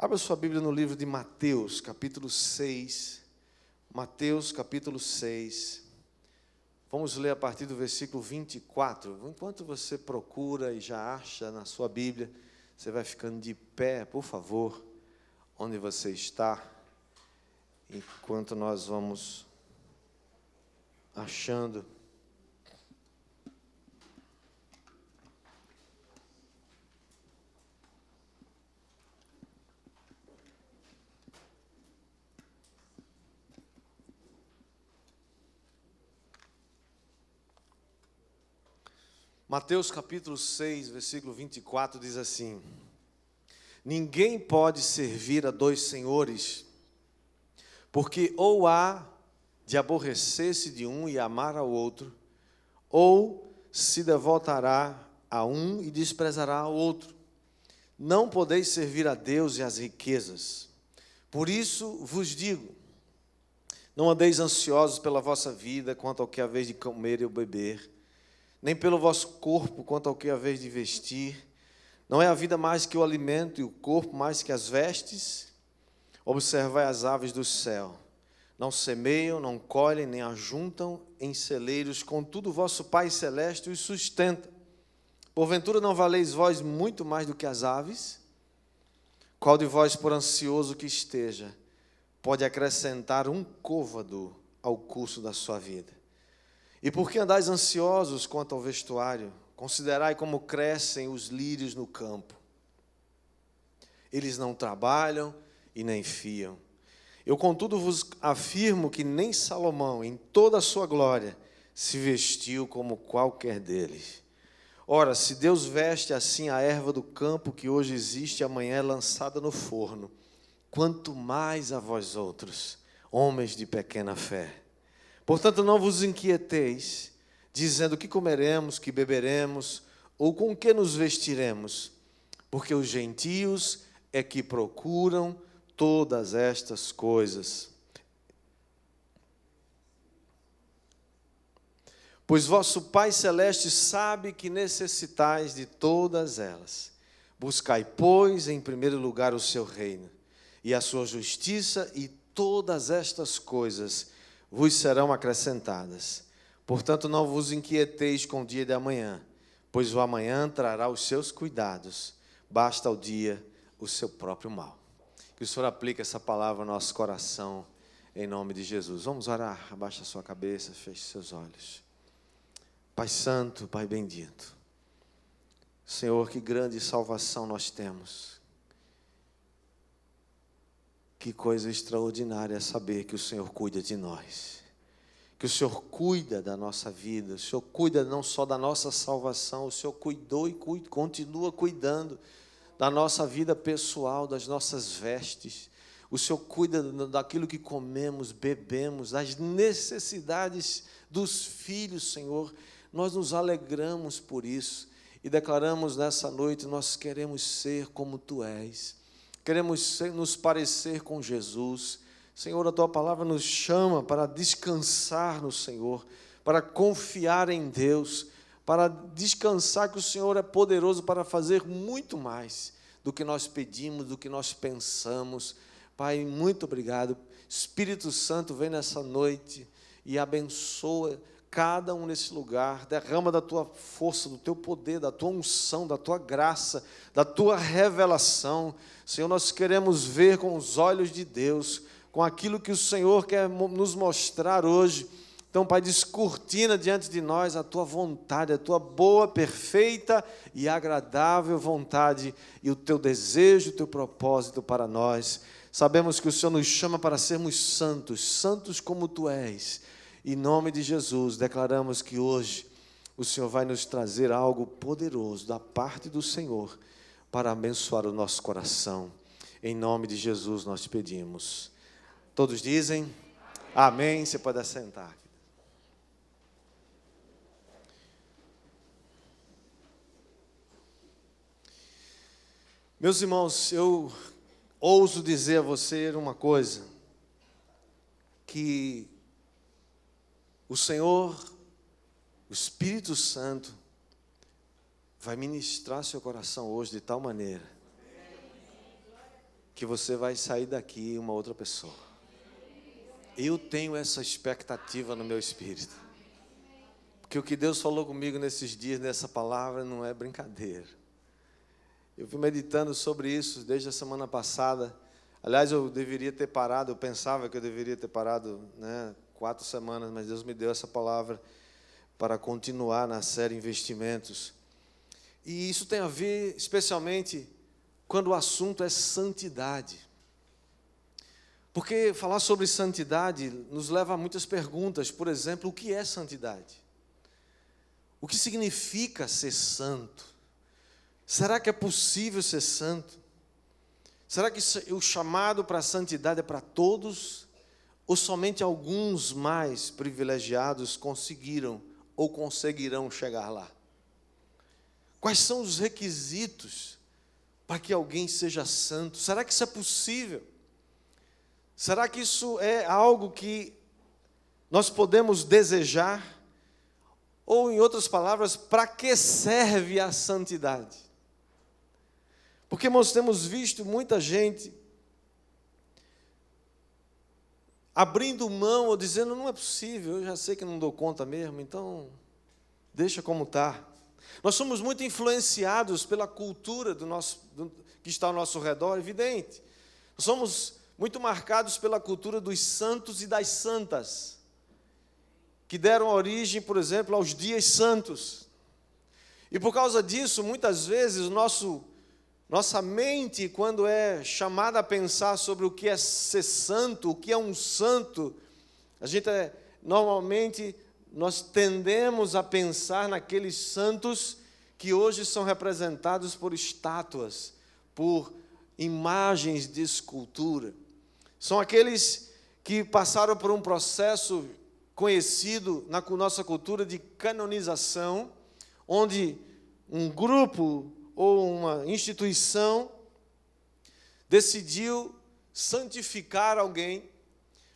Abra sua Bíblia no livro de Mateus, capítulo 6. Mateus, capítulo 6. Vamos ler a partir do versículo 24. Enquanto você procura e já acha na sua Bíblia, você vai ficando de pé, por favor, onde você está, enquanto nós vamos achando. Mateus capítulo 6, versículo 24 diz assim: Ninguém pode servir a dois senhores, porque ou há de aborrecer-se de um e amar ao outro, ou se devotará a um e desprezará ao outro. Não podeis servir a Deus e às riquezas. Por isso vos digo, não andeis ansiosos pela vossa vida, quanto ao que haveis de comer e beber, nem pelo vosso corpo, quanto ao que haveis de vestir. Não é a vida mais que o alimento, e o corpo mais que as vestes? Observai as aves do céu. Não semeiam, não colhem, nem ajuntam em celeiros, contudo o vosso Pai Celeste os sustenta. Porventura não valeis vós muito mais do que as aves? Qual de vós, por ansioso que esteja, pode acrescentar um côvado ao curso da sua vida? E por que andais ansiosos quanto ao vestuário? Considerai como crescem os lírios no campo. Eles não trabalham e nem fiam. Eu, contudo, vos afirmo que nem Salomão, em toda a sua glória, se vestiu como qualquer deles. Ora, se Deus veste assim a erva do campo, que hoje existe e amanhã é lançada no forno, quanto mais a vós outros, homens de pequena fé. Portanto, não vos inquieteis, dizendo que comeremos, que beberemos, ou com que nos vestiremos, porque os gentios é que procuram todas estas coisas. Pois vosso Pai Celeste sabe que necessitais de todas elas. Buscai, pois, em primeiro lugar o seu reino, e a sua justiça, e todas estas coisas vos serão acrescentadas. Portanto, não vos inquieteis com o dia de amanhã, pois o amanhã trará os seus cuidados. Basta ao dia o seu próprio mal. Que o Senhor aplique essa palavra no nosso coração, em nome de Jesus. Vamos orar. Abaixa a sua cabeça, feche seus olhos. Pai Santo, Pai bendito, Senhor, que grande salvação nós temos. Que coisa extraordinária é saber que o Senhor cuida de nós, que o Senhor cuida da nossa vida, o Senhor cuida não só da nossa salvação, o Senhor cuidou e continua cuidando da nossa vida pessoal, das nossas vestes. O Senhor cuida daquilo que comemos, bebemos, das necessidades dos filhos, Senhor. Nós nos alegramos por isso e declaramos nessa noite, nós queremos ser como Tu és. Queremos nos parecer com Jesus. Senhor, a Tua palavra nos chama para descansar no Senhor, para confiar em Deus, para descansar que o Senhor é poderoso para fazer muito mais do que nós pedimos, do que nós pensamos. Pai, muito obrigado. Espírito Santo, vem nessa noite e abençoa cada um nesse lugar, derrama da Tua força, do Teu poder, da Tua unção, da Tua graça, da Tua revelação. Senhor, nós queremos ver com os olhos de Deus, com aquilo que o Senhor quer nos mostrar hoje. Então, Pai, descortina diante de nós a Tua vontade, a Tua boa, perfeita e agradável vontade e o Teu desejo, o Teu propósito para nós. Sabemos que o Senhor nos chama para sermos santos, santos como Tu és. Em nome de Jesus, declaramos que hoje o Senhor vai nos trazer algo poderoso da parte do Senhor para abençoar o nosso coração. Em nome de Jesus nós te pedimos. Todos dizem amém. Você pode assentar. Meus irmãos, eu ouso dizer a você uma coisa, que o Senhor, o Espírito Santo, vai ministrar seu coração hoje de tal maneira que você vai sair daqui uma outra pessoa. Eu tenho essa expectativa no meu espírito. Porque o que Deus falou comigo nesses dias, nessa palavra, não é brincadeira. Eu fui meditando sobre isso desde a semana passada. Aliás, eu deveria ter parado, eu pensava que eu deveria ter parado, 4 semanas, mas Deus me deu essa palavra para continuar na série Investimentos. E isso tem a ver, especialmente, quando o assunto é santidade. Porque falar sobre santidade nos leva a muitas perguntas. Por exemplo, o que é santidade? O que significa ser santo? Será que é possível ser santo? Será que o chamado para a santidade é para todos? Ou somente alguns mais privilegiados conseguiram ou conseguirão chegar lá? Quais são os requisitos para que alguém seja santo? Será que isso é possível? Será que isso é algo que nós podemos desejar? Ou, em outras palavras, para que serve a santidade? Porque nós temos visto muita gente abrindo mão ou dizendo, não é possível, eu já sei que não dou conta mesmo, então deixa como está. Nós somos muito influenciados pela cultura que está ao nosso redor, evidente. Nós somos muito marcados pela cultura dos santos e das santas, que deram origem, por exemplo, aos dias santos. E por causa disso, muitas vezes, nossa mente, quando é chamada a pensar sobre o que é ser santo, o que é um santo, normalmente, nós tendemos a pensar naqueles santos que hoje são representados por estátuas, por imagens de escultura. São aqueles que passaram por um processo conhecido na nossa cultura de canonização, onde um grupo ou uma instituição decidiu santificar alguém.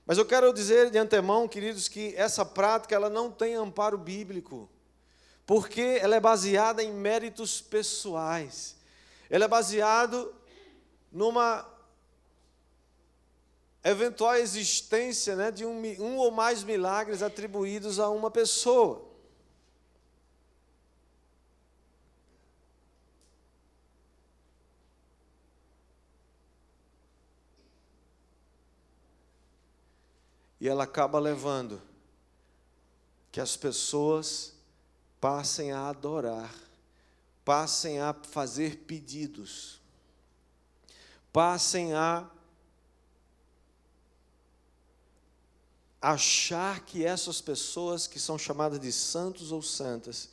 Mas eu quero dizer de antemão, queridos, que essa prática ela não tem amparo bíblico, porque ela é baseada em méritos pessoais. Ela é baseada numa eventual existência, de um ou mais milagres atribuídos a uma pessoa. E ela acaba levando que as pessoas passem a adorar, passem a fazer pedidos, passem a achar que essas pessoas que são chamadas de santos ou santas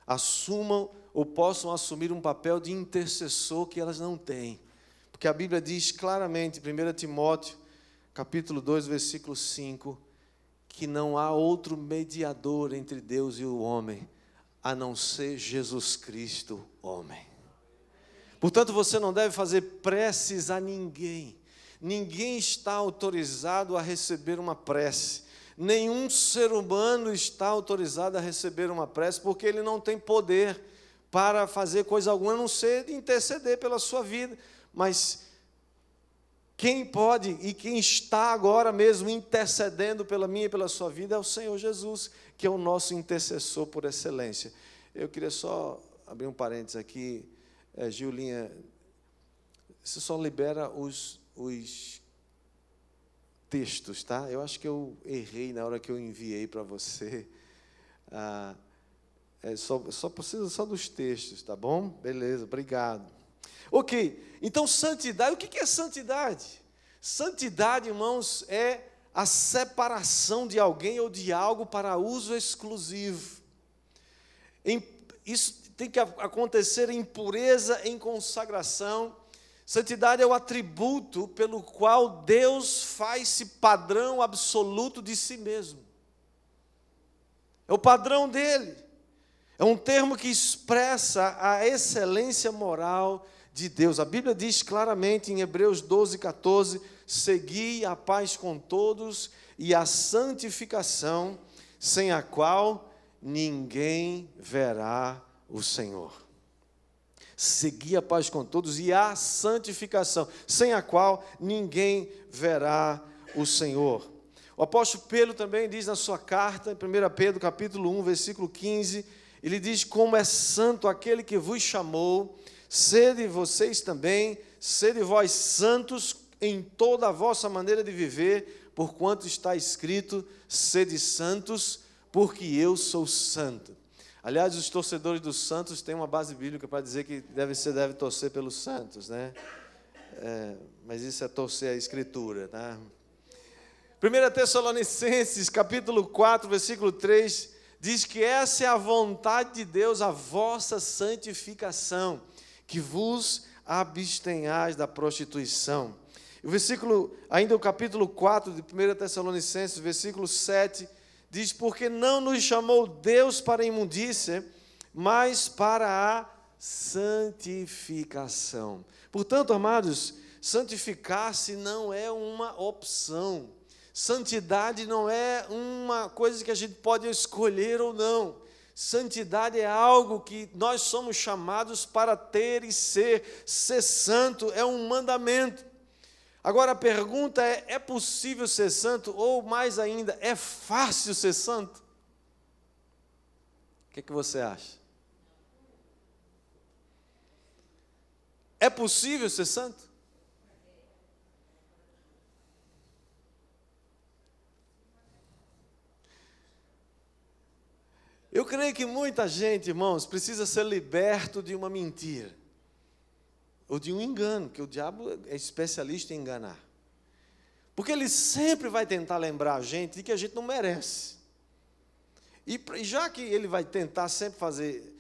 assumam ou possam assumir um papel de intercessor que elas não têm. Porque a Bíblia diz claramente, 1 Timóteo, capítulo 2, versículo 5, que não há outro mediador entre Deus e o homem, a não ser Jesus Cristo, homem. Portanto, você não deve fazer preces a ninguém. Ninguém está autorizado a receber uma prece. Nenhum ser humano está autorizado a receber uma prece, porque ele não tem poder para fazer coisa alguma, a não ser de interceder pela sua vida. Mas quem pode e quem está agora mesmo intercedendo pela minha e pela sua vida é o Senhor Jesus, que é o nosso intercessor por excelência. Eu queria só abrir um parênteses aqui. Giulinha, você só libera os textos, tá? Eu acho que eu errei na hora que eu enviei para você. Só precisa só dos textos, tá bom? Beleza, obrigado. Ok, então santidade, o que é santidade? Santidade, irmãos, é a separação de alguém ou de algo para uso exclusivo. Isso tem que acontecer em pureza, em consagração. Santidade é o atributo pelo qual Deus faz-se padrão absoluto de si mesmo. É o padrão dele. É um termo que expressa a excelência moral de Deus. A Bíblia diz claramente em Hebreus 12, 14, segui a paz com todos e a santificação, sem a qual ninguém verá o Senhor. Segui a paz com todos e a santificação, sem a qual ninguém verá o Senhor. O apóstolo Pedro também diz na sua carta, em 1 Pedro capítulo 1, versículo 15, ele diz: como é santo aquele que vos chamou, sede vocês também, sede vós santos em toda a vossa maneira de viver, porquanto está escrito: sede santos, porque eu sou santo. Aliás, os torcedores dos Santos têm uma base bíblica para dizer que você deve torcer pelos Santos, né? Mas isso é torcer a Escritura, tá? 1 Tessalonicenses, capítulo 4, versículo 3, diz que essa é a vontade de Deus, a vossa santificação, que vos abstenhais da prostituição. O versículo, ainda o capítulo 4 de 1 Tessalonicenses, versículo 7, diz: porque não nos chamou Deus para a imundícia, mas para a santificação. Portanto, amados, santificar-se não é uma opção. Santidade não é uma coisa que a gente pode escolher ou não. Santidade é algo que nós somos chamados para ter e ser. Ser santo é um mandamento. Agora a pergunta é possível ser santo? Ou mais ainda, é fácil ser santo? O que você acha? É possível ser santo? Eu creio que muita gente, irmãos, precisa ser liberto de uma mentira. Ou de um engano, que o diabo é especialista em enganar. Porque ele sempre vai tentar lembrar a gente de que a gente não merece. E já que ele vai tentar sempre fazer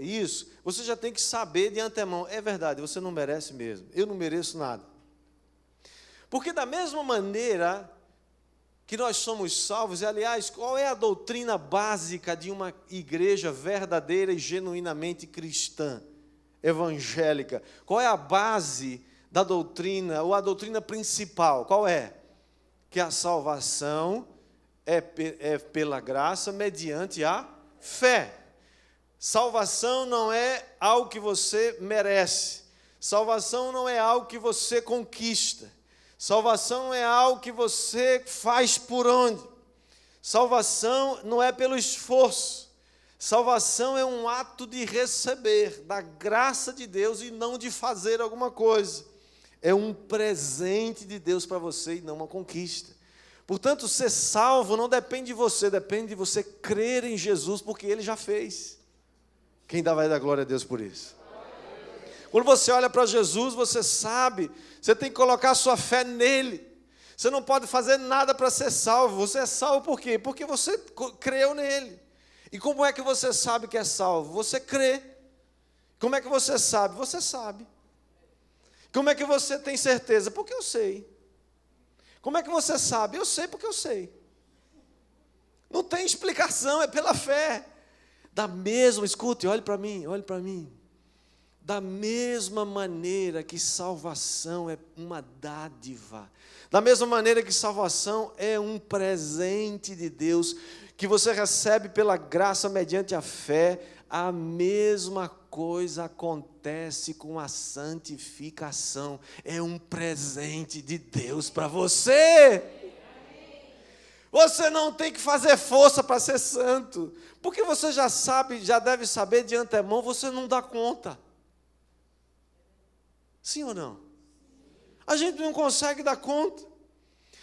isso, você já tem que saber de antemão: é verdade, você não merece mesmo, eu não mereço nada. Porque da mesma maneira que nós somos salvos, e aliás, qual é a doutrina básica de uma igreja verdadeira e genuinamente cristã? Evangélica. Qual é a base da doutrina, ou a doutrina principal? Qual é? Que a salvação é pela graça mediante a fé. Salvação não é algo que você merece. Salvação não é algo que você conquista. Salvação não é algo que você faz por onde. Salvação não é pelo esforço. Salvação é um ato de receber da graça de Deus e não de fazer alguma coisa. É um presente de Deus para você e não uma conquista. Portanto, ser salvo não depende de você, depende de você crer em Jesus, porque Ele já fez. Quem vai dar glória a Deus por isso? Quando você olha para Jesus, você sabe, você tem que colocar a sua fé nele. Você não pode fazer nada para ser salvo. Você é salvo por quê? Porque você creu nele. E como é que você sabe que é salvo? Você crê. Como é que você sabe? Você sabe. Como é que você tem certeza? Porque eu sei. Como é que você sabe? Eu sei porque eu sei. Não tem explicação, é pela fé. Da mesma, escute, olhe para mim, olhe para mim. Da mesma maneira que salvação é uma dádiva, da mesma maneira que salvação é um presente de Deus, que você recebe pela graça mediante a fé, a mesma coisa acontece com a santificação. É um presente de Deus para você. Você não tem que fazer força para ser santo, porque você já sabe, já deve saber de antemão, você não dá conta. Sim ou não? A gente não consegue dar conta.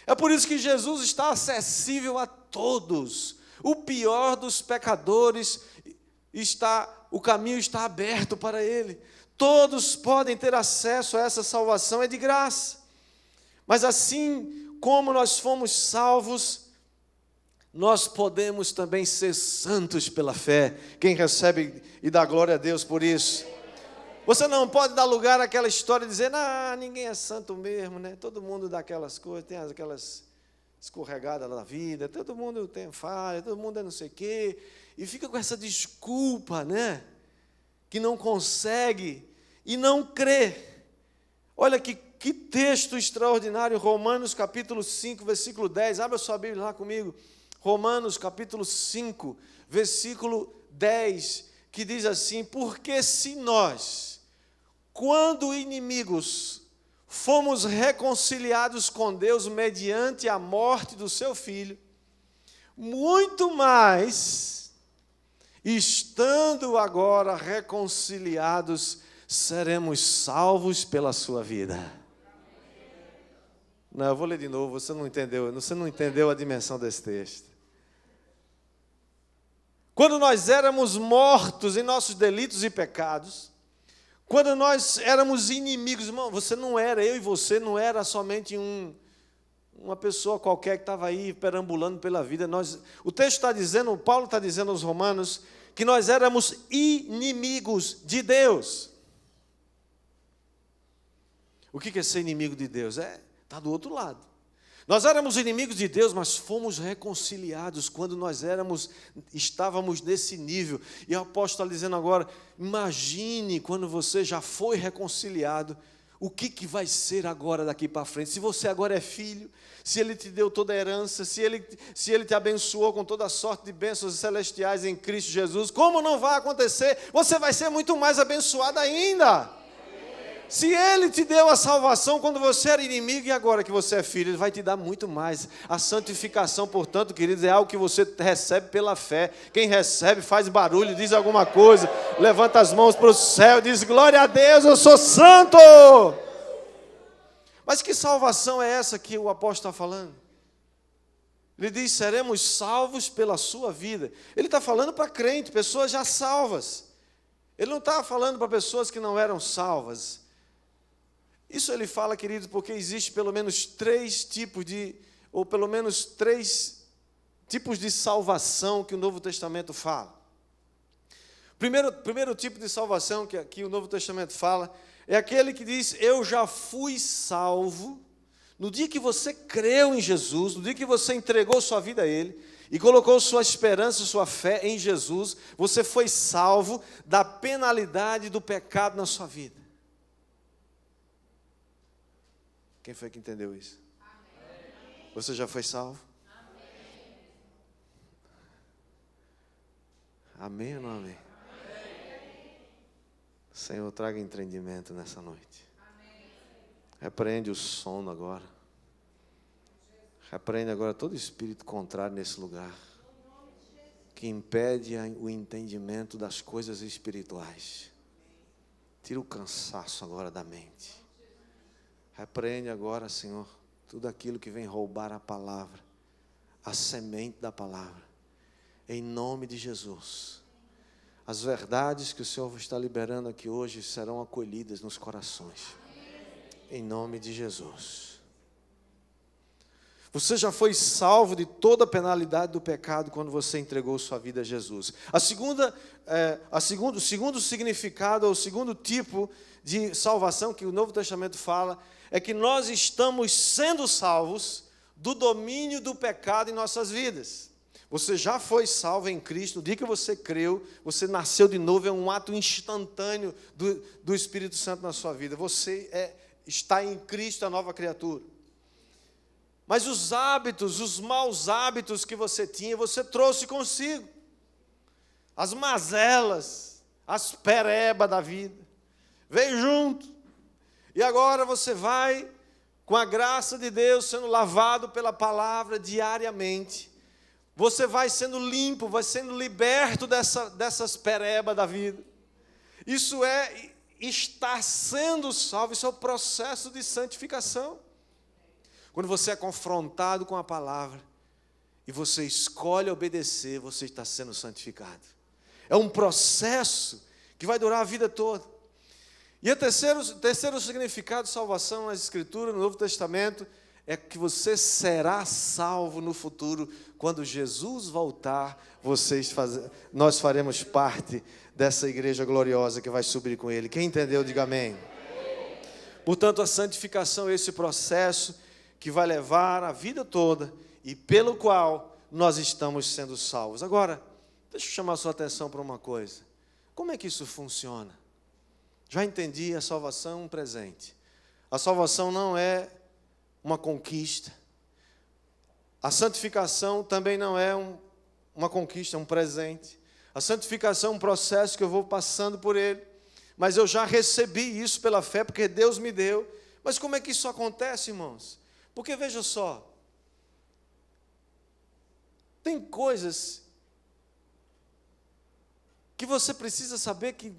É por isso que Jesus está acessível a todos. O pior dos pecadores o caminho está aberto para ele. Todos podem ter acesso a essa salvação, é de graça. Mas assim como nós fomos salvos, nós podemos também ser santos pela fé. Quem recebe e dá glória a Deus por isso? Você não pode dar lugar àquela história de dizer: ninguém é santo mesmo, né? Todo mundo dá aquelas coisas, tem aquelas escorregadas lá na vida, todo mundo tem falha, todo mundo é não sei o quê, e fica com essa desculpa, né? Que não consegue e não crê. Olha que texto extraordinário, Romanos capítulo 5, versículo 10, abra sua Bíblia lá comigo. Romanos capítulo 5, versículo 10, que diz assim: porque se nós, quando inimigos, fomos reconciliados com Deus mediante a morte do seu Filho, muito mais, estando agora reconciliados, seremos salvos pela sua vida. Não, eu vou ler de novo, você não entendeu a dimensão desse texto. Quando nós éramos mortos em nossos delitos e pecados, quando nós éramos inimigos, irmão, eu e você não era somente uma pessoa qualquer que estava aí perambulando pela vida. O texto está dizendo, Paulo está dizendo aos romanos, que nós éramos inimigos de Deus. O que é ser inimigo de Deus? Está do outro lado. Nós éramos inimigos de Deus, mas fomos reconciliados quando estávamos nesse nível. E o apóstolo está dizendo agora, imagine quando você já foi reconciliado, o que vai ser agora daqui para frente? Se você agora é filho, se Ele te deu toda a herança, se ele te abençoou com toda a sorte de bênçãos celestiais em Cristo Jesus, como não vai acontecer? Você vai ser muito mais abençoado ainda. Se Ele te deu a salvação quando você era inimigo, e agora que você é filho, Ele vai te dar muito mais. A santificação, portanto, queridos, é algo que você recebe pela fé. Quem recebe faz barulho, diz alguma coisa, levanta as mãos para o céu e diz: glória a Deus, eu sou santo. Mas que salvação é essa que o apóstolo está falando? Ele diz: seremos salvos pela sua vida. Ele está falando para crente, pessoas já salvas. Ele não está falando para pessoas que não eram salvas. Isso ele fala, queridos, porque existe pelo menos três tipos de salvação que o Novo Testamento fala. Primeiro tipo de salvação que o Novo Testamento fala é aquele que diz: eu já fui salvo. No dia que você creu em Jesus, no dia que você entregou sua vida a Ele e colocou sua esperança, sua fé em Jesus, você foi salvo da penalidade do pecado na sua vida. Quem foi que entendeu isso? Amém. Você já foi salvo? Amém, amém ou não amém? Amém. Senhor, traga entendimento nessa noite. Amém. Repreende o sono agora. Repreende agora todo espírito contrário nesse lugar, que impede o entendimento das coisas espirituais. Tira o cansaço agora da mente. Repreende agora, Senhor, tudo aquilo que vem roubar a palavra, a semente da palavra, em nome de Jesus. As verdades que o Senhor está liberando aqui hoje serão acolhidas nos corações, em nome de Jesus. Você já foi salvo de toda a penalidade do pecado quando você entregou sua vida a Jesus. O segundo significado, ou o segundo tipo de salvação que o Novo Testamento fala, é que nós estamos sendo salvos do domínio do pecado em nossas vidas. Você já foi salvo em Cristo, no dia que você creu, você nasceu de novo, é um ato instantâneo do Espírito Santo na sua vida. Você está em Cristo, a nova criatura. Mas os maus hábitos que você tinha, você trouxe consigo. As mazelas, as perebas da vida. Veio junto. E agora você vai, com a graça de Deus, sendo lavado pela palavra diariamente. Você vai sendo limpo, vai sendo liberto dessas perebas da vida. Isso é estar sendo salvo, isso é o processo de santificação. Quando você é confrontado com a palavra e você escolhe obedecer, você está sendo santificado. É um processo que vai durar a vida toda. E o terceiro significado de salvação nas Escrituras, no Novo Testamento, é que você será salvo no futuro. Quando Jesus voltar, nós faremos parte dessa igreja gloriosa que vai subir com Ele. Quem entendeu, diga amém. Portanto, a santificação é esse processo que vai levar a vida toda e pelo qual nós estamos sendo salvos. Agora, deixa eu chamar a sua atenção para uma coisa. Como é que isso funciona? Já entendi, a salvação é um presente. A salvação não é uma conquista. A santificação também não é uma conquista, é um presente. A santificação é um processo que eu vou passando por ele, mas eu já recebi isso pela fé, porque Deus me deu. Mas como é que isso acontece, irmãos? Porque veja só, tem coisas que você precisa saber que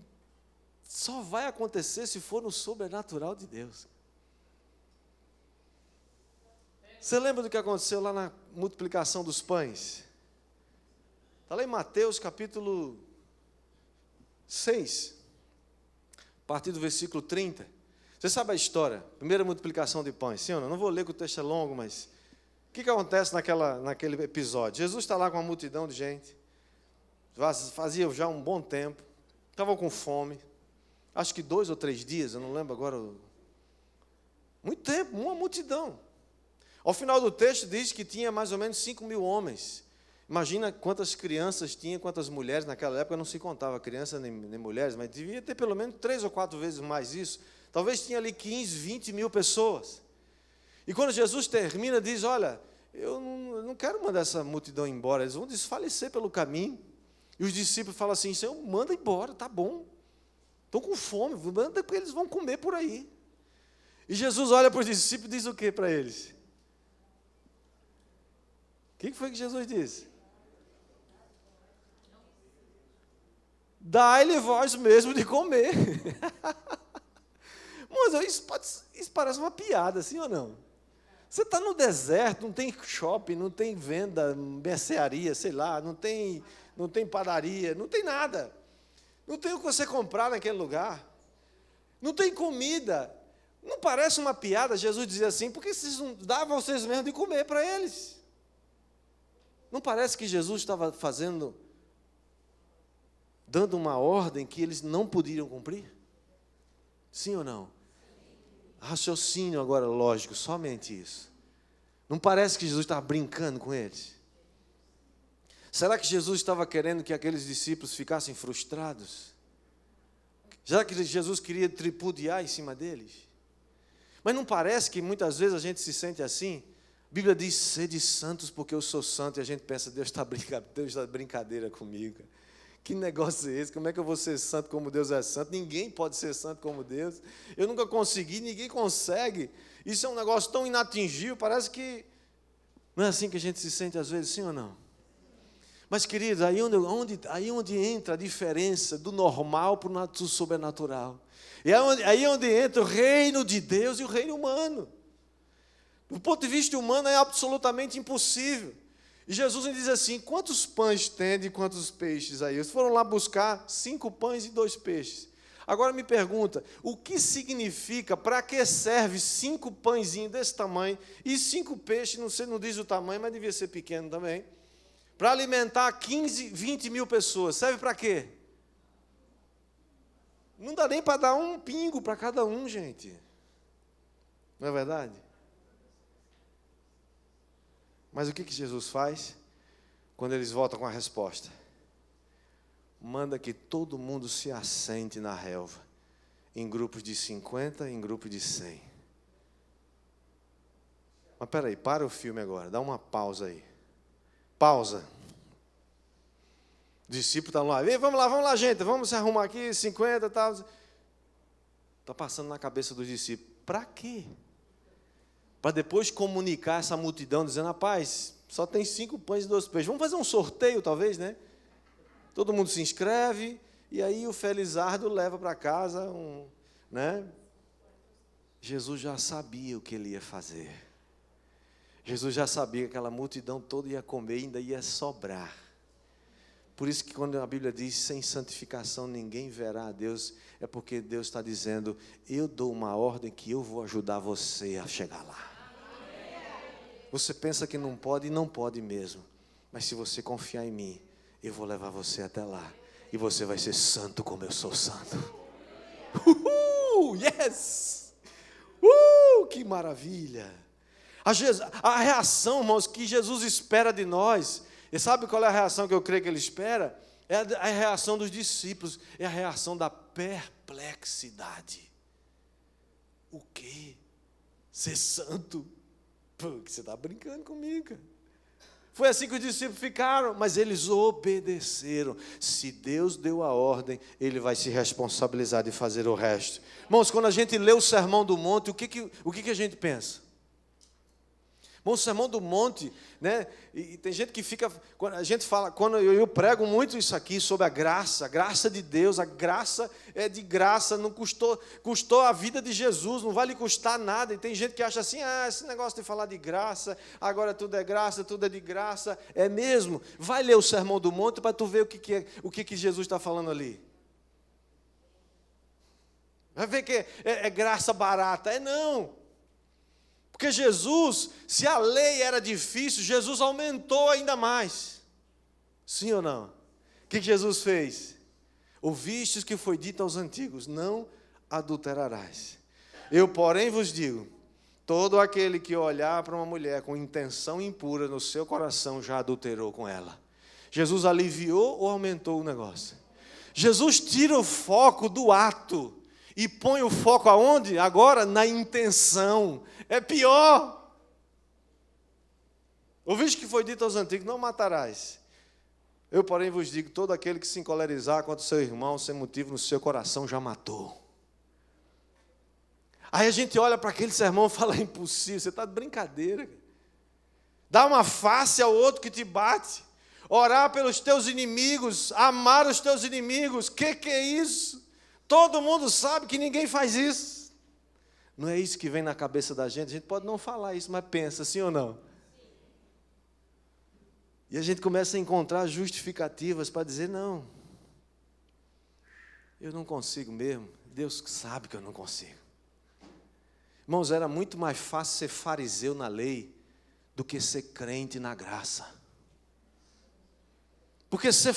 só vai acontecer se for no sobrenatural de Deus. Você lembra do que aconteceu lá na multiplicação dos pães? Está lá em Mateus capítulo 6, a partir do versículo 30. Você sabe a história, primeira multiplicação de pães, sim ou não? Não vou ler que o texto é longo, mas o que acontece naquele episódio? Jesus está lá com uma multidão de gente, fazia já um bom tempo, estavam com fome, acho que 2 ou 3 dias, eu não lembro agora, muito tempo, uma multidão. Ao final do texto diz que tinha mais ou menos 5.000 homens. Imagina quantas crianças tinha, quantas mulheres, naquela época não se contava crianças nem mulheres, mas devia ter pelo menos 3 ou 4 vezes mais isso. Talvez tinha ali 15, 20 mil pessoas. E quando Jesus termina, diz, olha, eu não quero mandar essa multidão embora, eles vão desfalecer pelo caminho. E os discípulos falam assim, Senhor, manda embora, tá bom. Estão com fome, manda porque eles vão comer por aí. E Jesus olha para os discípulos e diz o que para eles? O que foi que Jesus disse? Dai-lhe vós mesmo de comer. Mas isso parece uma piada, sim ou não? Você está no deserto, não tem shopping, não tem venda, mercearia, sei lá, não tem padaria, não tem nada. Não tem o que você comprar naquele lugar. Não tem comida. Não parece uma piada Jesus dizer assim, porque vocês não davam vocês mesmos de comer para eles. Não parece que Jesus estava dando uma ordem que eles não poderiam cumprir? Sim ou não? Raciocínio agora lógico, somente isso. Não parece que Jesus estava brincando com eles? Será que Jesus estava querendo que aqueles discípulos ficassem frustrados? Será que Jesus queria tripudiar em cima deles? Mas não parece que muitas vezes a gente se sente assim? A Bíblia diz, sede santos porque eu sou santo, e a gente pensa, Deus está brincadeira comigo. Que negócio é esse? Como é que eu vou ser santo como Deus é santo? Ninguém pode ser santo como Deus. Eu nunca consegui, ninguém consegue. Isso é um negócio tão inatingível, parece que... Não é assim que a gente se sente às vezes, sim ou não? Mas, queridos, aí onde entra a diferença do normal para o sobrenatural. E aí onde entra o reino de Deus e o reino humano. Do ponto de vista humano é absolutamente impossível. E Jesus diz assim, quantos pães tem e quantos peixes aí? Eles foram lá buscar 5 pães e 2 peixes. Agora me pergunta, o que significa, para que serve 5 pãezinhos desse tamanho e 5 peixes, não diz o tamanho, mas devia ser pequeno também, para alimentar 15, 20 mil pessoas? Serve para quê? Não dá nem para dar um pingo para cada um, gente. Não é verdade? Mas o que Jesus faz quando eles voltam com a resposta? Manda que todo mundo se assente na relva, em grupos de 50, em grupos de 100. Mas espera aí, para o filme agora, dá uma pausa aí. Pausa. Os discípulos estão lá, vamos lá, gente, vamos se arrumar aqui, 50 e tal. Está passando na cabeça dos discípulos, para quê? Para depois comunicar essa multidão, dizendo, rapaz, só tem 5 pães e 2 peixes. Vamos fazer um sorteio, talvez, né? Todo mundo se inscreve, e aí o Felizardo leva para casa né? Jesus já sabia o que ele ia fazer. Jesus já sabia que aquela multidão toda ia comer e ainda ia sobrar. Por isso que quando a Bíblia diz, sem santificação ninguém verá a Deus, é porque Deus está dizendo, eu dou uma ordem que eu vou ajudar você a chegar lá. Você pensa que não pode, e não pode mesmo. Mas se você confiar em mim, eu vou levar você até lá. E você vai ser santo como eu sou santo. Yes! Que maravilha! A reação, irmãos, que Jesus espera de nós. E sabe qual é a reação que eu creio que ele espera? É a reação dos discípulos. É a reação da perplexidade. O quê? Ser santo? Pô, que você está brincando comigo, cara. Foi assim que os discípulos ficaram, mas eles obedeceram. Se Deus deu a ordem, Ele vai se responsabilizar de fazer o resto. Irmãos, quando a gente lê o Sermão do Monte, o que a gente pensa? Bom, o Sermão do Monte, né? E tem gente que fica, quando a gente fala, quando eu prego muito isso aqui sobre a graça de Deus, a graça é de graça, não custou a vida de Jesus, não vai lhe custar nada. E tem gente que acha assim, esse negócio de falar de graça, agora tudo é graça, tudo é de graça, é mesmo? Vai ler o Sermão do Monte para tu ver o que Jesus está falando ali. Vai ver que é graça barata, não. Porque Jesus, se a lei era difícil, Jesus aumentou ainda mais. Sim ou não? O que Jesus fez? Ouvistes que foi dito aos antigos, não adulterarás. Eu, porém, vos digo, todo aquele que olhar para uma mulher com intenção impura no seu coração, já adulterou com ela. Jesus aliviou ou aumentou o negócio? Jesus tira o foco do ato. E põe o foco aonde? Agora, na intenção. É pior. Ouviste que foi dito aos antigos, não matarás. Eu, porém, vos digo, todo aquele que se encolerizar contra o seu irmão, sem motivo no seu coração, já matou. Aí a gente olha para aquele sermão e fala, é impossível, você está de brincadeira. Dá uma face ao outro que te bate. Orar pelos teus inimigos, amar os teus inimigos, que é isso? Todo mundo sabe que ninguém faz isso. Não é isso que vem na cabeça da gente? A gente pode não falar isso, mas pensa, sim ou não? E a gente começa a encontrar justificativas para dizer, não, eu não consigo mesmo. Deus sabe que eu não consigo. Irmãos, era muito mais fácil ser fariseu na lei do que ser crente na graça. Porque ser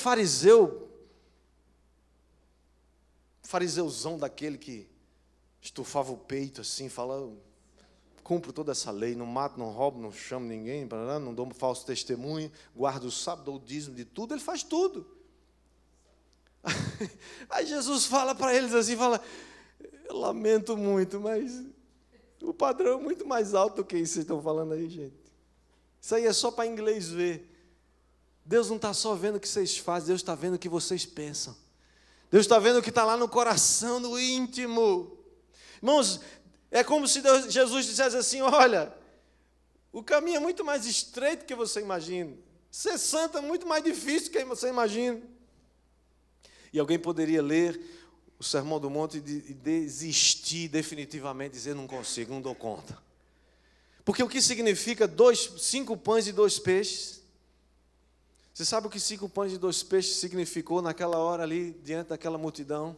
fariseuzão daquele que estufava o peito assim, fala, cumpro toda essa lei, não mato, não roubo, não chamo ninguém, não dou falso testemunho, guardo o sábado, dou o dízimo de tudo, ele faz tudo. Aí Jesus fala para eles assim, eu lamento muito, mas o padrão é muito mais alto do que isso que vocês estão falando aí, gente. Isso aí é só para inglês ver. Deus não está só vendo o que vocês fazem, Deus está vendo o que vocês pensam. Deus está vendo o que está lá no coração, no íntimo. Irmãos, é como se Jesus dissesse assim, olha, o caminho é muito mais estreito do que você imagina. Ser santo é muito mais difícil do que você imagina. E alguém poderia ler o Sermão do Monte e desistir definitivamente, dizer, não consigo, não dou conta. Porque o que significa 5 pães e 2 peixes? Você sabe o que 5 pães e 2 peixes significou naquela hora ali, diante daquela multidão?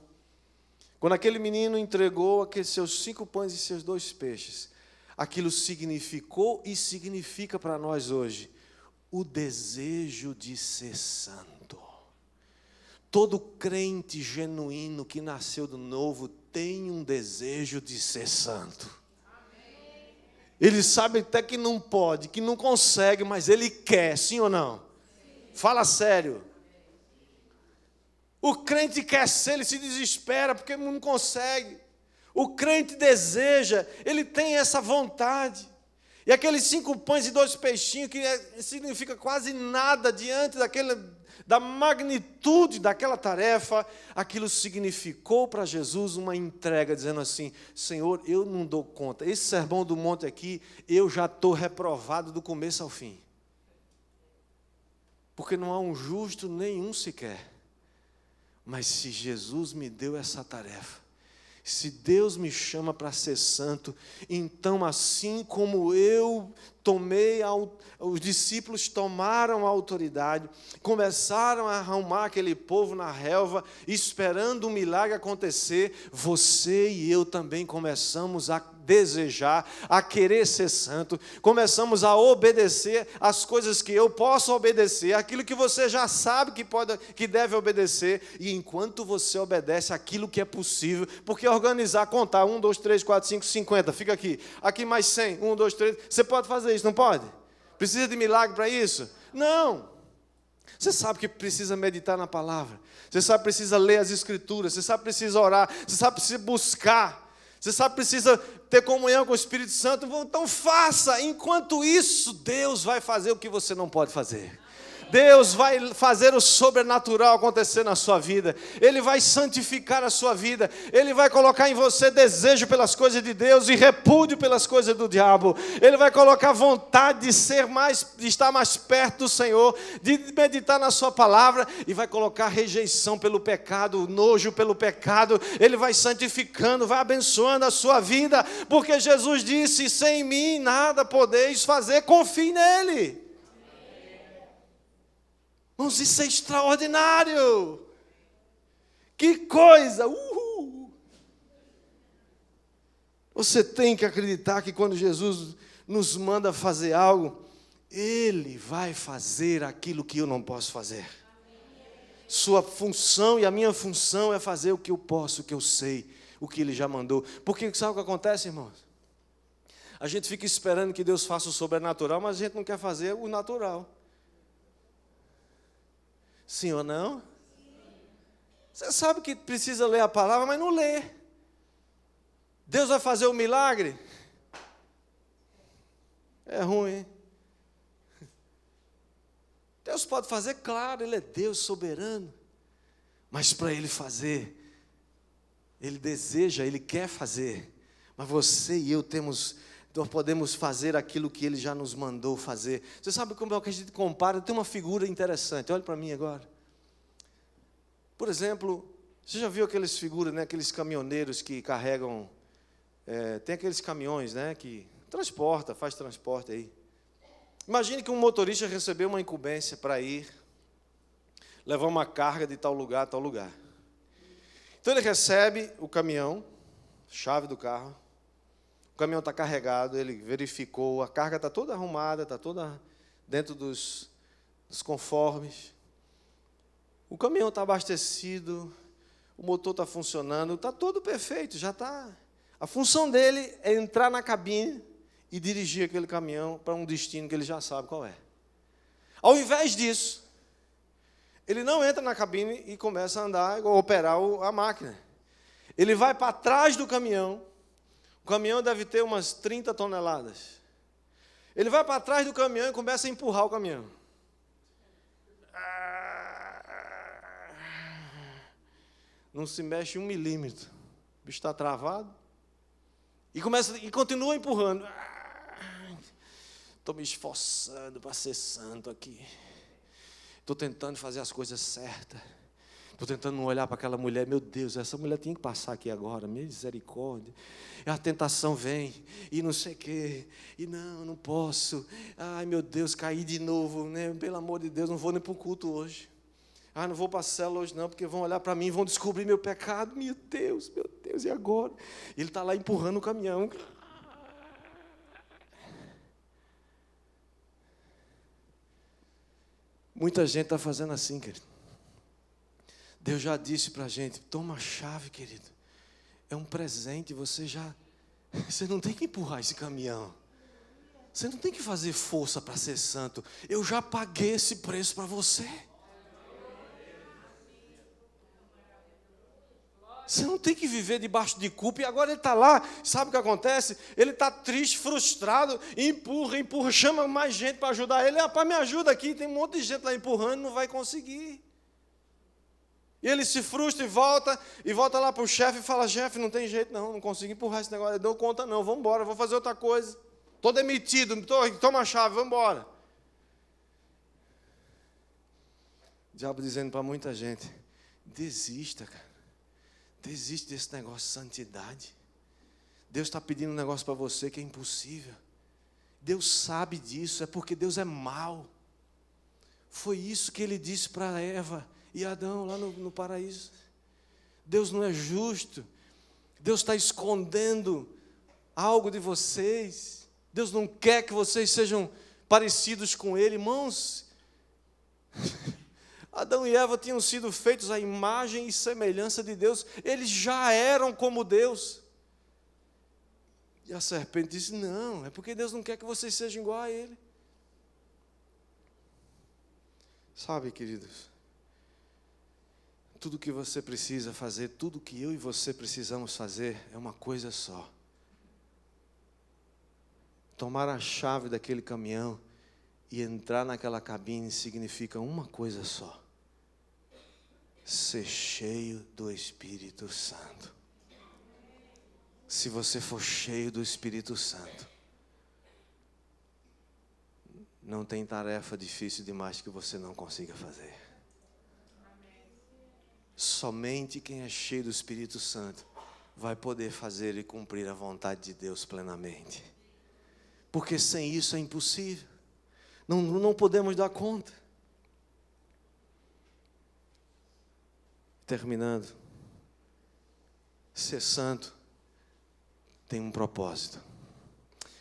Quando aquele menino entregou aqueles seus 5 pães e seus 2 peixes, aquilo significou e significa para nós hoje o desejo de ser santo. Todo crente genuíno que nasceu de novo tem um desejo de ser santo. Ele sabe até que não pode, que não consegue, mas ele quer, sim ou não? Fala sério. O crente quer ser, ele se desespera porque não consegue. O crente deseja, ele tem essa vontade. E aqueles 5 pães e 2 peixinhos, que significa quase nada diante da magnitude daquela tarefa, aquilo significou para Jesus uma entrega, dizendo assim, Senhor, eu não dou conta. Esse sermão do monte aqui, eu já estou reprovado do começo ao fim. Porque não há um justo nenhum sequer. Mas se Jesus me deu essa tarefa, se Deus me chama para ser santo, então assim como eu os discípulos tomaram a autoridade, começaram a arrumar aquele povo na relva, esperando um milagre acontecer, você e eu também começamos a desejar, a querer ser santo, começamos a obedecer as coisas que eu posso obedecer, aquilo que você já sabe que deve obedecer, e enquanto você obedece aquilo que é possível, porque organizar, contar, 1, 2, 3, 4, 5, 50, fica aqui mais 100, 1, 2, 3, você pode fazer isso, não pode? Precisa de milagre para isso? Não. Você sabe que precisa meditar na palavra, você sabe que precisa ler as escrituras, você sabe que precisa orar, você sabe que precisa buscar, você sabe que precisa ter comunhão com o Espírito Santo. Então faça. Enquanto isso, Deus vai fazer o que você não pode fazer. Deus vai fazer o sobrenatural acontecer na sua vida. Ele vai santificar a sua vida. Ele vai colocar em você desejo pelas coisas de Deus e repúdio pelas coisas do diabo. Ele vai colocar vontade de estar mais perto do Senhor, de meditar na sua palavra, e vai colocar rejeição pelo pecado, nojo pelo pecado. Ele vai santificando, vai abençoando a sua vida, porque Jesus disse: sem mim nada podeis fazer, confie nele. Irmãos, isso é extraordinário. Que coisa! Uhul. Você tem que acreditar que quando Jesus nos manda fazer algo, Ele vai fazer aquilo que eu não posso fazer. Sua função e a minha função é fazer o que eu posso, o que eu sei, o que Ele já mandou. Porque sabe o que acontece, irmãos? A gente fica esperando que Deus faça o sobrenatural, mas a gente não quer fazer o natural. Sim ou não? Você sabe que precisa ler a palavra, mas não lê. Deus vai fazer o milagre? É ruim, hein? Deus pode fazer, claro, Ele é Deus soberano. Mas para Ele fazer, Ele deseja, Ele quer fazer. Mas você e eu nós podemos fazer aquilo que Ele já nos mandou fazer. Você sabe como é que a gente compara? Tem uma figura interessante, olha para mim agora. Por exemplo, você já viu aquelas figuras, né, aqueles caminhoneiros que carregam, tem aqueles caminhões, né, que faz transporte aí. Imagine que um motorista recebeu uma incumbência para ir levar uma carga de tal lugar a tal lugar. Então ele recebe o caminhão, chave do carro. O caminhão está carregado, ele verificou, a carga está toda arrumada, está toda dentro dos conformes. O caminhão está abastecido, o motor está funcionando, está todo perfeito, já está. A função dele é entrar na cabine e dirigir aquele caminhão para um destino que ele já sabe qual é. Ao invés disso, ele não entra na cabine e começa a andar, a operar a máquina. Ele vai para trás do caminhão. O caminhão deve ter umas 30 toneladas. Ele vai para trás do caminhão e começa a empurrar o caminhão. Não se mexe 1 milímetro. O bicho está travado. E continua empurrando. Estou me esforçando para ser santo aqui. Estou tentando fazer as coisas certas. Estou tentando não olhar para aquela mulher. Meu Deus, essa mulher tinha que passar aqui agora. Misericórdia. E a tentação vem. E não sei o quê. E não posso. Ai, meu Deus, caí de novo. Né? Pelo amor de Deus, não vou nem para o culto hoje. Não vou para a célula hoje não, porque vão olhar para mim e vão descobrir meu pecado. Meu Deus, e agora? Ele está lá empurrando o caminhão. Muita gente está fazendo assim, querido. Deus já disse para a gente: toma a chave, querido. É um presente, você não tem que empurrar esse caminhão. Você não tem que fazer força para ser santo. Eu já paguei esse preço para você. Você não tem que viver debaixo de culpa. E agora ele está lá, sabe o que acontece? Ele está triste, frustrado, empurra, chama mais gente para ajudar ele. Rapaz, me ajuda aqui, tem um monte de gente lá empurrando, não vai conseguir. E ele se frustra e volta lá para o chefe e fala: chefe, não tem jeito não consigo empurrar esse negócio, eu dou conta não, vamos embora, vou fazer outra coisa. Estou demitido, toma a chave, vamos embora. O diabo dizendo para muita gente: desista, cara. Desiste desse negócio de santidade. Deus está pedindo um negócio para você que é impossível. Deus sabe disso, é porque Deus é mau. Foi isso que Ele disse para Eva e Adão lá no paraíso. Deus não é justo. Deus está escondendo algo de vocês. Deus não quer que vocês sejam parecidos com Ele. Irmãos, Adão e Eva tinham sido feitos à imagem e semelhança de Deus. Eles já eram como Deus. E a serpente disse: não, é porque Deus não quer que vocês sejam igual a Ele. Sabe, queridos, tudo que você precisa fazer, tudo que eu e você precisamos fazer é uma coisa só: tomar a chave daquele caminhão e entrar naquela cabine significa uma coisa só: ser cheio do Espírito Santo. Se você for cheio do Espírito Santo, não tem tarefa difícil demais que você não consiga fazer. Somente quem é cheio do Espírito Santo vai poder fazer e cumprir a vontade de Deus plenamente. Porque sem isso é impossível. Não podemos dar conta. Terminando, ser santo tem um propósito.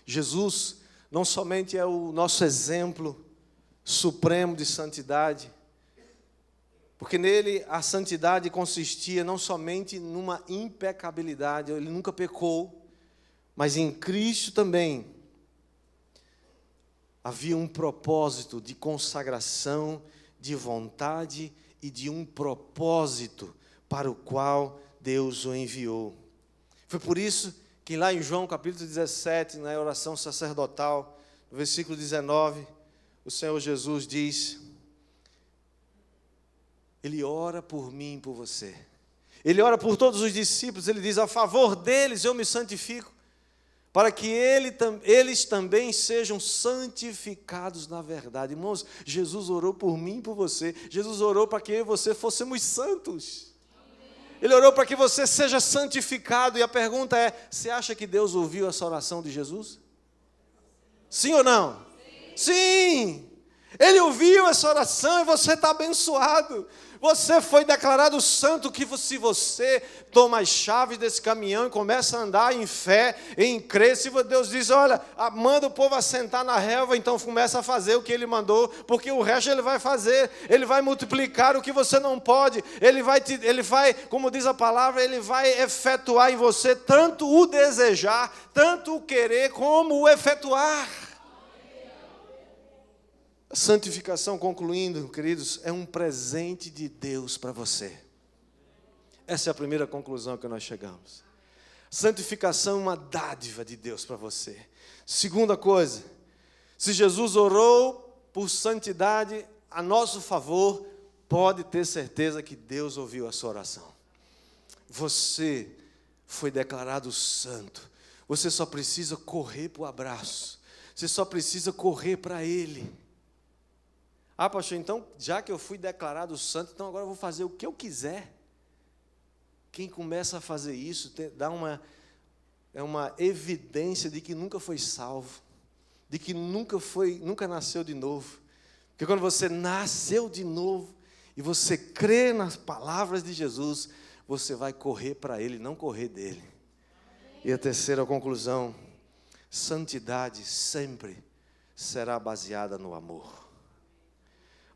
Jesus não somente é o nosso exemplo supremo de santidade, porque nele a santidade consistia não somente numa impecabilidade, ele nunca pecou, mas em Cristo também havia um propósito de consagração, de vontade e de um propósito para o qual Deus o enviou. Foi por isso que lá em João capítulo 17, na oração sacerdotal, no versículo 19, o Senhor Jesus diz: Ele ora por mim e por você. Ele ora por todos os discípulos, ele diz: a favor deles eu me santifico, para que eles também sejam santificados na verdade. Irmãos, Jesus orou por mim e por você. Jesus orou para que eu e você fôssemos santos. Ele orou para que você seja santificado. E a pergunta é: você acha que Deus ouviu essa oração de Jesus? Sim ou não? Sim! Ele ouviu essa oração e você está abençoado. Você foi declarado santo, que se você toma as chaves desse caminhão e começa a andar em fé, em crer, se Deus diz: olha, manda o povo assentar na relva, então começa a fazer o que Ele mandou, porque o resto Ele vai fazer. Ele vai multiplicar o que você não pode. Ele vai, como diz a palavra, Ele vai efetuar em você tanto o desejar, tanto o querer, como o efetuar. A santificação, concluindo, queridos, é um presente de Deus para você. Essa é a primeira conclusão que nós chegamos. Santificação é uma dádiva de Deus para você. Segunda coisa, se Jesus orou por santidade a nosso favor, pode ter certeza que Deus ouviu a sua oração. Você foi declarado santo. Você só precisa correr para o abraço. Você só precisa correr para Ele. Ah, pastor, então, já que eu fui declarado santo, então agora eu vou fazer o que eu quiser. Quem começa a fazer isso, dá uma evidência de que nunca foi salvo, de que nunca nasceu de novo. Porque quando você nasceu de novo, e você crê nas palavras de Jesus, você vai correr para Ele, não correr dele. E a terceira conclusão: santidade sempre será baseada no amor.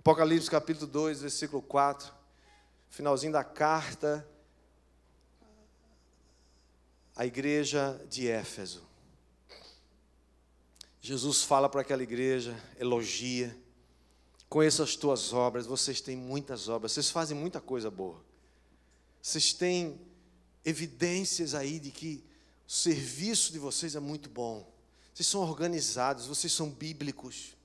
Apocalipse capítulo 2, versículo 4, finalzinho da carta à igreja de Éfeso. Jesus fala para aquela igreja, elogia: conheço as tuas obras, vocês têm muitas obras, vocês fazem muita coisa boa. Vocês têm evidências aí de que o serviço de vocês é muito bom. Vocês são organizados, vocês são bíblicos,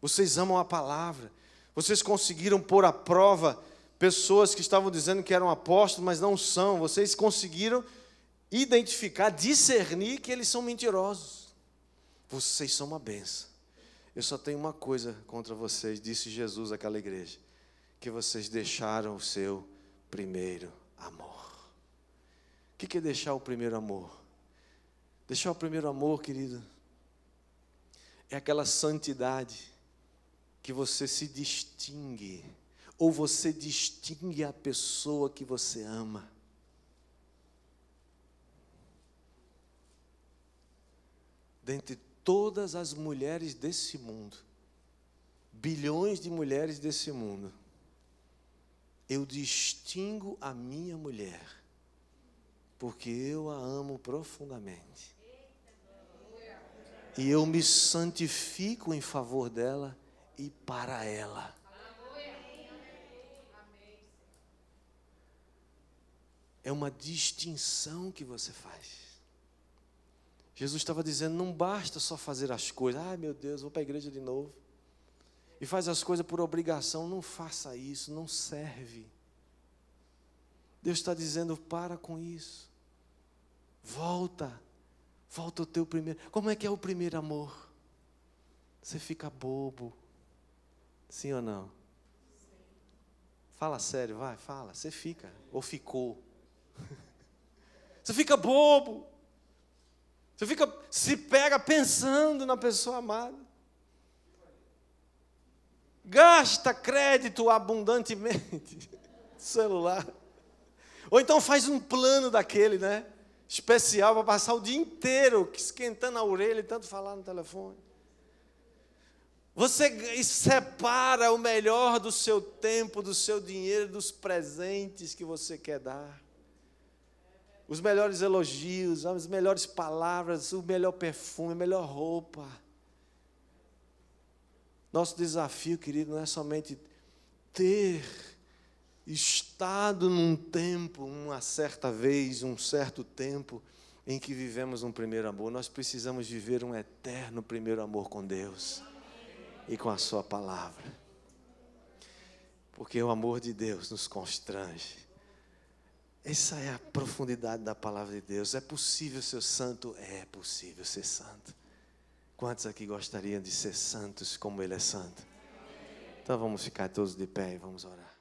vocês amam a palavra. Vocês conseguiram pôr à prova pessoas que estavam dizendo que eram apóstolos, mas não são. Vocês conseguiram identificar, discernir que eles são mentirosos. Vocês são uma bênção. Eu só tenho uma coisa contra vocês, disse Jesus àquela igreja: que vocês deixaram o seu primeiro amor. O que é deixar o primeiro amor? Deixar o primeiro amor, querido, é aquela santidade que você se distingue, ou você distingue a pessoa que você ama. Dentre todas as mulheres desse mundo, bilhões de mulheres desse mundo, eu distingo a minha mulher, porque eu a amo profundamente. E eu me santifico em favor dela e para ela. É uma distinção que você faz. Jesus estava dizendo, não basta só fazer as coisas. Ai meu Deus, vou para a igreja de novo. E faz as coisas por obrigação. Não faça isso, não serve. Deus está dizendo, para com isso. Volta ao teu primeiro. Como é que é o primeiro amor? Você fica bobo. Sim ou não? Fala sério, vai, fala. Você fica, ou ficou. Você fica bobo. Você se pega pensando na pessoa amada. Gasta crédito abundantemente no celular. Ou então faz um plano daquele, né? Especial para passar o dia inteiro esquentando a orelha e tanto falar no telefone. Você separa o melhor do seu tempo, do seu dinheiro, dos presentes que você quer dar. Os melhores elogios, as melhores palavras, o melhor perfume, a melhor roupa. Nosso desafio, querido, não é somente ter estado num tempo, uma certa vez, um certo tempo, em que vivemos um primeiro amor. Nós precisamos viver um eterno primeiro amor com Deus e com a sua palavra. Porque o amor de Deus nos constrange. Essa é a profundidade da palavra de Deus. É possível ser santo? É possível ser santo. Quantos aqui gostariam de ser santos como Ele é santo? Então vamos ficar todos de pé e vamos orar.